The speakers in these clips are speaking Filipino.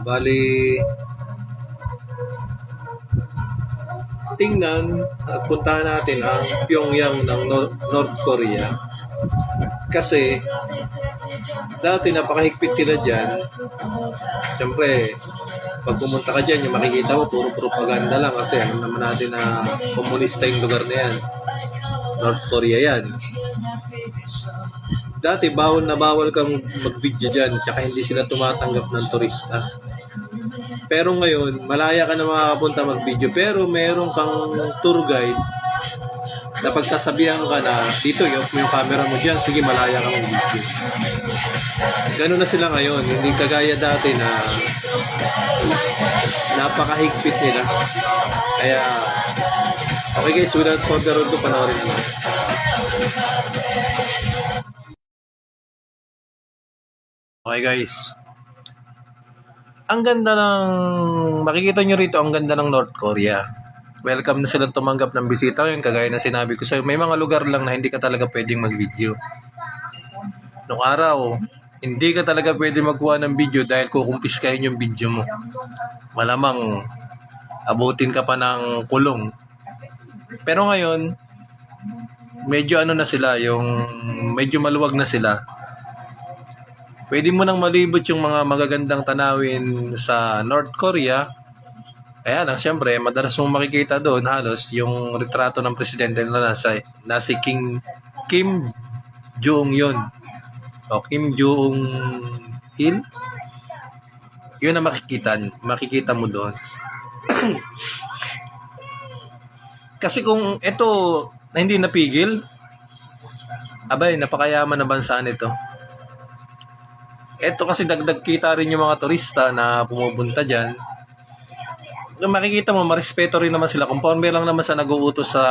Bali, tingnan at puntahan natin ang Pyongyang ng North Korea. Kasi, dati napakahigpit nila dyan. Siyempre, pag pumunta ka dyan, yung makikita mo, puro propaganda lang kasi alam naman natin na komunista yung lugar na yan. North Korea yan. Dati, bawal na bawal kang mag-video dyan, tsaka hindi sila tumatanggap ng turista. Pero ngayon, malaya ka na makakapunta mag-video, pero meron kang tour guide na pagsasabihan ka na, dito, i-off mo yung camera mo dyan, sige, malaya ka mag-video. Ganun na sila ngayon, hindi kagaya dati na napakahigpit nila. Kaya, okay guys, without further ado, panoorin naman. Okay guys, ang ganda ng, makikita nyo rito, ang ganda ng North Korea. Welcome na silang tumanggap ng bisita ngayon, kagaya na sinabi ko sa'yo. May mga lugar lang na hindi ka talaga pwedeng mag-video. Noong araw, hindi ka talaga pwede magkuha ng video dahil kukumpiskahin yung video mo. Malamang, abutin ka pa ng kulong. Pero ngayon, medyo ano na sila, yung medyo maluwag na sila. Pwede mo nang malibot yung mga magagandang tanawin sa North Korea. Kaya lang, siyempre, madalas mong makikita doon halos yung retrato ng presidente na si Kim Jong-un. O Kim Jong-il. Yun ang makikita mo doon. Kasi kung ito na hindi napigil, abay, napakayaman na bansa nito. Ito kasi dagdag kita rin yung mga turista na pumupunta dyan. Kung makikita mo, marespeto rin naman sila. Conforme lang naman sa nag-uutos sa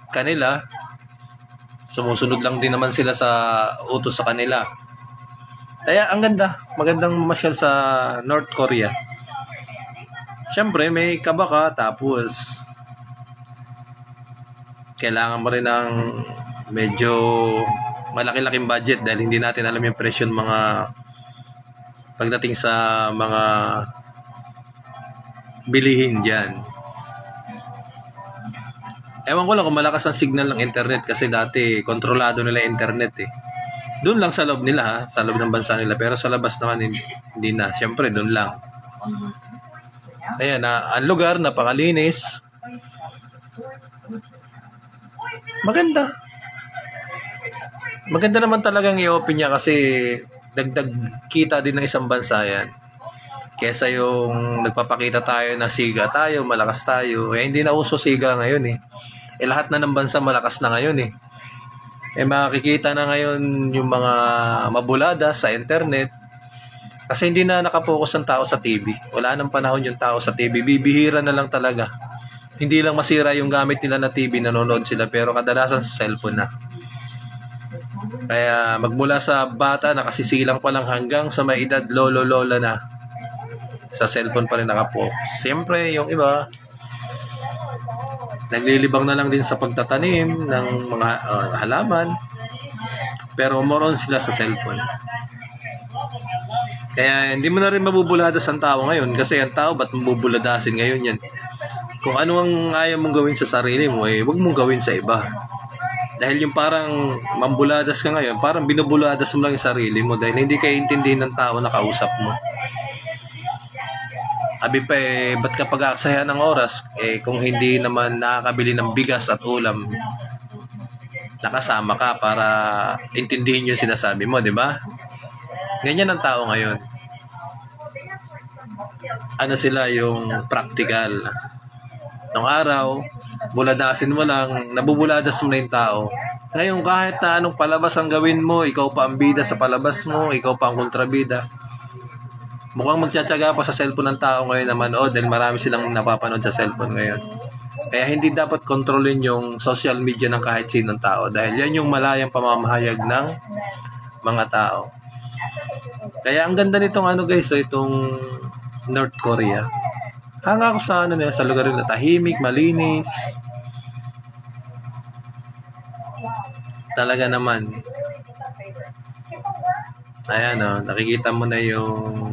kanila. Sumusunod lang din naman sila sa utos sa kanila. Kaya ang ganda. Magandang mamasyal sa North Korea. Siyempre, may kaba ka. Tapos, kailangan mo rin ng medyo malaki-laking budget dahil hindi natin alam yung presyo ng mga pagdating sa mga bilihin dyan. Ewan ko lang kung malakas ang signal ng internet kasi dati kontrolado nila internet eh. Doon lang sa loob nila ha, sa loob ng bansa nila, pero sa labas naman hindi na. Siyempre doon lang. Ayan, ang lugar napakalinis. Maganda. Maganda naman talagang i-open niya kasi dagdag kita din ng isang bansa yan. Kesa yung nagpapakita tayo na siga tayo, malakas tayo. Hindi na uso siga ngayon eh. Lahat na ng bansa malakas na ngayon eh. Makikita na ngayon yung mga mabulada sa internet. Kasi hindi na nakapokus ang tao sa TV. Wala nang panahon yung tao sa TV. Bibihira na lang talaga. Hindi lang masira yung gamit nila na TV, nanonood sila. Pero kadalasan sa cellphone na. Kaya magmula sa bata nakasisilang pa lang hanggang sa may edad lolo-lola na sa cellphone pa rin nakapokus. Siyempre yung iba naglilibang na lang din sa pagtatanim ng mga halaman, pero more on sila sa cellphone. Kaya hindi mo na rin mabubuladas ang tao ngayon kasi ang tao ba't mabubuladasin ngayon yan? Kung ano ang ayaw mong gawin sa sarili mo huwag mong gawin sa iba. Dahil yung parang mambuladas ka ngayon, parang binubuladas mo lang yung sarili mo dahil hindi ka intindihin ng tao na kausap mo. Abi pa ba't ka pag-aaksayan ng oras? Kung hindi naman nakakabili ng bigas at ulam, nakasama ka para intindihin yung sinasabi mo, di ba? Ganyan ang tao ngayon. Ano sila yung practical. Nung araw, buladasin mo lang, nabubuladas mo na yung tao. Ngayon, kahit na anong palabas ang gawin mo, ikaw pa ang bida sa palabas mo, ikaw pa ang kontrabida. Mukhang magtsatsaga pa sa cellphone ng tao ngayon na manood dahil marami silang napapanood sa cellphone ngayon. Kaya hindi dapat kontrolin yung social media ng kahit sinong tao dahil yan yung malayang pamamahayag ng mga tao. Kaya ang ganda nitong itong North Korea. Hanga ako sa sa lugar na tahimik, malinis. Talaga naman. Ayan o, nakikita mo na yung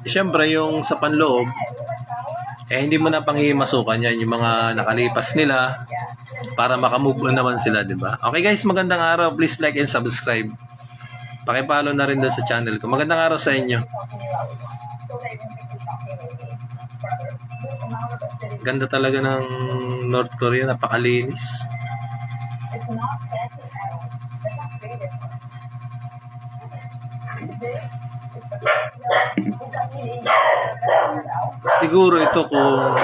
siyempre yung sa panloob, hindi mo na panghihimasukan yan, yung mga nakalipas nila para makamove on naman sila, di ba? Okay guys, magandang araw. Please like and subscribe. Pakipollow na rin doon sa channel ko. Magandang araw sa inyo. Ganda talaga ng North Korea, napakalinis. Siguro ito kung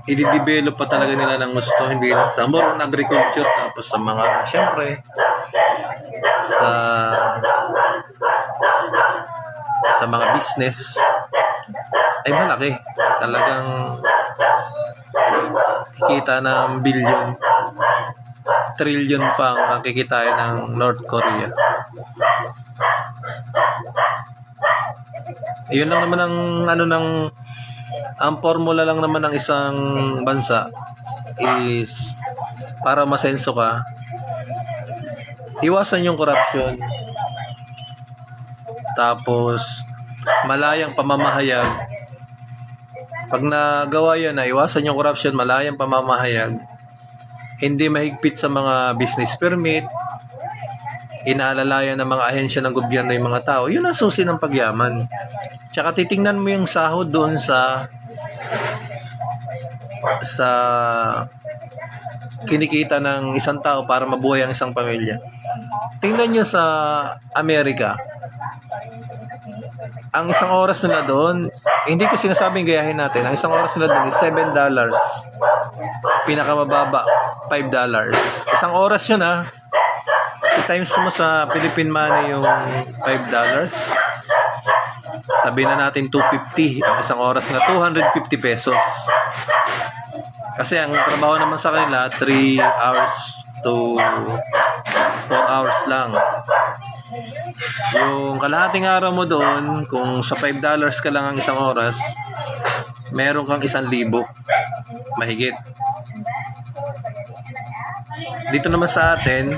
i-develop pa talaga nila ng gusto, hindi lang sa more on agriculture, tapos sa mga, syempre, sa mga business, ay malaki. Talagang kikita ng billion, trillion pang ang kikitain ng North Korea. Yun lang naman ang formula lang naman ng isang bansa is para masenso ka, iwasan yung corruption, tapos malayang pamamahayag. Pag nagawa yan na iwasan yung corruption, malayang pamamahayag, hindi mahigpit sa mga business permit, inaalalayan ng mga ahensya ng gobyerno yung mga tao, yun ang susi ng pagyaman. Tsaka titingnan mo yung sahod doon sa kinikita ng isang tao para mabuhay ang isang pamilya. Tingnan nyo sa Amerika, ang isang oras nila doon, hindi ko sinasabing gayahin natin, ang isang oras nila doon is $7. Pinakamababa, $5. Isang oras yun ha. I-times mo sa Philippine money yung $5. Sabihin na natin 250 ang isang oras na 250 pesos. Kasi ang trabaho naman sa kanila 3 hours to 4 hours lang. Yung kalahating araw mo doon, kung sa $5 ka lang ang isang oras, meron kang 1,000 mahigit. Dito naman sa atin,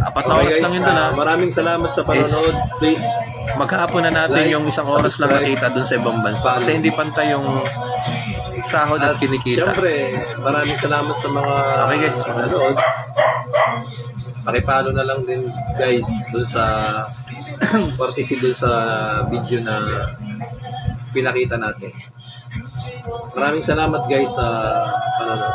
4 oras lang yun doon ha. Maraming salamat sa panonood. Please, maghapon na natin yung isang oras lang nakita doon sa ibang bansa. Kasi hindi pantay yung sahod at kinikita. Siyempre, maraming salamat sa mga manonood. Pakipalo na lang din guys doon sa courtesy doon sa video na pinakita natin. Maraming salamat guys sa panonood.